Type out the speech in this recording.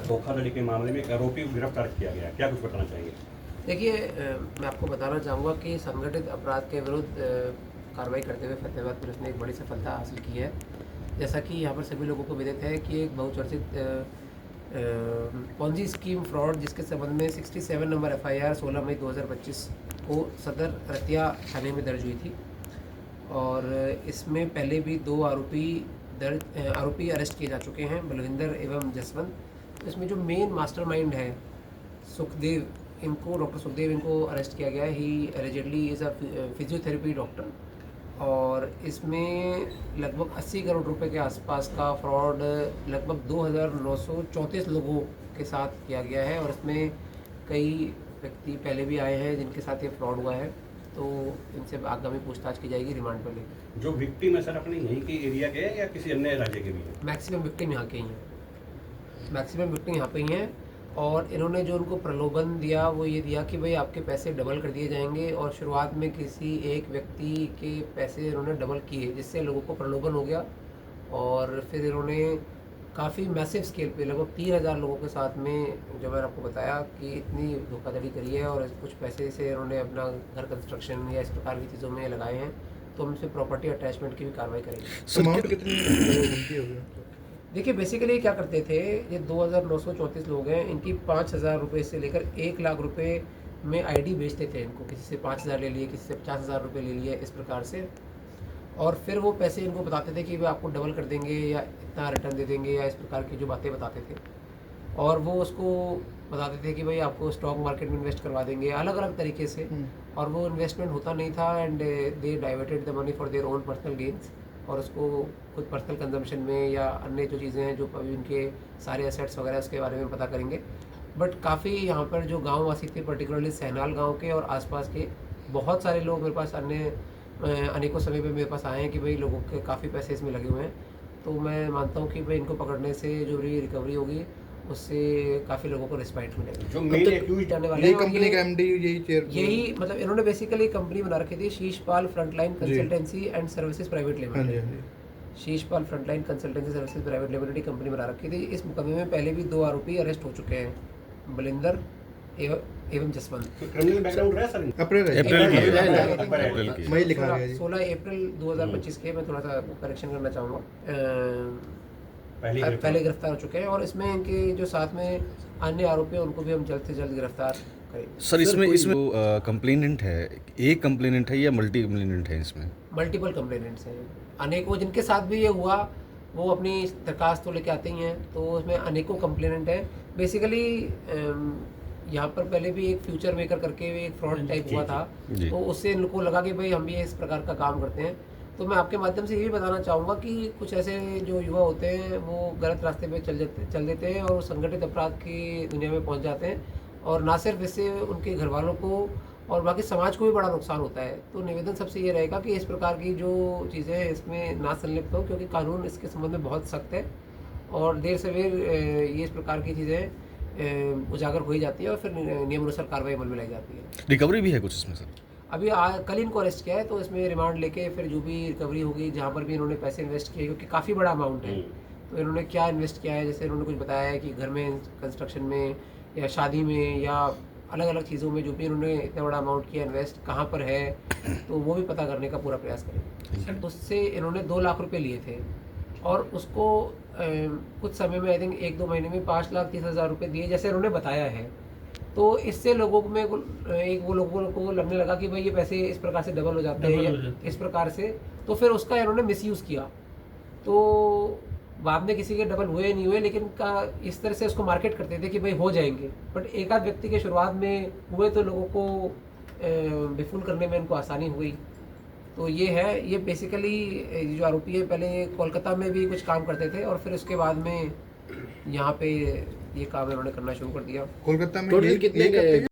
धोखाधड़ी के मामले में एक आरोपी को गिरफ्तार किया गया, क्या कुछ बताना चाहेंगे? देखिए, मैं आपको बताना चाहूँगा कि संगठित अपराध के विरुद्ध कार्रवाई करते हुए फतेहाबाद पुलिस ने एक बड़ी सफलता हासिल की है। जैसा कि यहाँ पर सभी लोगों को विदित है कि एक बहुचर्चित पॉन्जी स्कीम फ्रॉड जिसके संबंध में 67 नंबर FIR 16 मई 2025 को सदर रतिया थाने में दर्ज हुई थी और इसमें पहले भी 2 आरोपी अरेस्ट किए जा चुके हैं, बलविंदर एवं जसवंत। इसमें जो मेन मास्टरमाइंड है सुखदेव, डॉक्टर सुखदेव इनको अरेस्ट किया गया है। He allegedly is a physiotherapy doctor और इसमें लगभग 80 करोड़ रुपए के आसपास का फ्रॉड लगभग 2934 लोगों के साथ किया गया है और इसमें कई व्यक्ति पहले भी आए हैं जिनके साथ ये फ्रॉड हुआ है, तो इनसे आगामी पूछताछ की जाएगी रिमांड पर लेकर। जो विक्टिम है सर अपने यहीं के एरिया के हैं या किसी अन्य राज्य के भी हैं? मैक्सिमम विक्टिम यहाँ के ही हैं, मैक्सिमम विक्टिम यहाँ पे ही हैं और इन्होंने जो उनको प्रलोभन दिया वो ये दिया कि भाई आपके पैसे डबल कर दिए जाएंगे और शुरुआत में किसी एक व्यक्ति के पैसे इन्होंने डबल किए जिससे लोगों को प्रलोभन हो गया और फिर इन्होंने काफ़ी मैसिव स्केल पे लगभग 3000 लोगों के साथ में, जो मैंने आपको बताया कि इतनी धोखाधड़ी करी है और कुछ पैसे से इन्होंने अपना घर कंस्ट्रक्शन या इस प्रकार की चीज़ों में लगाए हैं, तो हम इस पर प्रॉपर्टी अटैचमेंट की भी कार्रवाई करेंगे। अमाउंट कितनी होगी? देखिए, बेसिकली क्या करते थे, ये 2934 लोग हैं, इनकी 5000 रुपये से लेकर 1 लाख रुपए में ID बेचते थे इनको, किसी से 5000 ले लिए, किसी से 50,000 रुपये ले लिए, इस प्रकार से। और फिर वो पैसे इनको बताते थे कि वे आपको डबल कर देंगे या इतना रिटर्न दे देंगे या इस प्रकार की जो बातें बताते थे और वो उसको बताते थे कि भाई आपको स्टॉक मार्केट में इन्वेस्ट करवा देंगे अलग अलग तरीके से और वो इन्वेस्टमेंट होता नहीं था and they diverted the money for their own personal gains और उसको खुद पर्सनल कंजम्पशन में या अन्य जो चीज़ें हैं जो अभी उनके सारे एसेट्स वगैरह उसके बारे में पता करेंगे। बट काफ़ी यहाँ पर जो गाँव वासी थे, पर्टिकुलरली सहनाल गाँव के और आसपास के बहुत सारे लोग मेरे पास अनेकों समय पे मेरे पास आए हैं कि भाई लोगों के काफ़ी पैसे इसमें लगे हुए हैं, तो मैं मानता हूँ कि भाई इनको पकड़ने से जो भी रिकवरी होगी उससे काफ़ी लोगों को रिस्पाइट मिलेगा। जो मेन एक्यूज आने वाले ये हैं कंपनी का MD यही मतलब इन्होंने बेसिकली कंपनी बना रखी थी, Sheeshpal frontline consultancy and services private limited. Sheeshpal frontline consultancy services private limited की कंपनी बना रखी थी। इस मुकदमे में पहले भी 2 आरोपी अरेस्ट हो चुके हैं, बलिंदर एवं जसवंत। क्रिमिनल बैकग्राउंड रहा सर? अप्रैल अप्रैल मई लिखा गया जी। 16 अप्रैल 2025 के, मैं थोड़ा सा करेक्शन करना चाहूँगा, पहले गिरफ्तार हो चुके हैं और इसमें इनके जो साथ में अन्य आरोपी हैं उनको भी हम जल्द से जल्द गिरफ्तार करेंगे। सर इसमें कंप्लेनेंट है, एक कंप्लेनेंट है या मल्टी कंप्लेनेंट है? इसमें मल्टीपल कंप्लेनेंट्स हैं, अनेकों जिनके साथ भी ये हुआ वो अपनी दरखास्त तो लेके आते ही हैं, तो उसमें अनेकों कंप्लेनेंट हैं। बेसिकली यहाँ पर पहले भी एक फ्यूचर मेकर करके एक फ्रॉड टाइप हुआ था, तो उससे इनको लगा कि भाई हम भी इस प्रकार का काम करते हैं। तो मैं आपके माध्यम से ये भी बताना चाहूँगा कि कुछ ऐसे जो युवा होते हैं वो गलत रास्ते पे चल देते हैं और संगठित अपराध की दुनिया में पहुँच जाते हैं और ना सिर्फ इससे उनके घर वालों को और बाकी समाज को भी बड़ा नुकसान होता है। तो निवेदन सबसे ये रहेगा कि इस प्रकार की जो चीज़ें हैं इसमें ना संलिप्त हो, क्योंकि कानून इसके संबंध में बहुत सख्त है और देर सवेर ये इस प्रकार की चीज़ें उजागर हो ही जाती है और फिर नियमानुसार कार्रवाई अमल में लाई जाती है। रिकवरी भी है कुछ इसमें सर? अभी कल इनको अरेस्ट किया है, तो इसमें रिमांड लेके फिर जो भी रिकवरी होगी, जहाँ पर भी इन्होंने पैसे इन्वेस्ट किए, क्योंकि काफ़ी बड़ा अमाउंट है, तो इन्होंने क्या इन्वेस्ट किया है, जैसे इन्होंने कुछ बताया है कि घर में कंस्ट्रक्शन में या शादी में या अलग अलग चीज़ों में जो भी इन्होंने इतना बड़ा अमाउंट किया इन्वेस्ट कहाँ पर है, तो वो भी पता करने का पूरा प्रयास करेंगे। उससे इन्होंने 2 लाख रुपये लिए थे और उसको कुछ समय में आई थिंक 1-2 महीने में 5,30,000 रुपये दिए जैसे इन्होंने बताया है। तो इससे लोगों में वो लोगों को लगने लगा कि भाई ये पैसे इस प्रकार से डबल हो जाते हैं इस प्रकार से, तो फिर उसका इन्होंने मिसयूज़ किया। तो बाद में किसी के डबल हुए नहीं हुए, लेकिन इस तरह से उसको मार्केट करते थे कि भाई हो जाएंगे, बट एक आध व्यक्ति के शुरुआत में हुए तो लोगों को विफुल करने में इनको आसानी हुई। तो ये है, ये बेसिकली जो आरोपी है पहले कोलकाता में भी कुछ काम करते थे और फिर उसके बाद में यहाँ पे ये काम इन्होंने करना शुरू कर दिया। कोलकाता में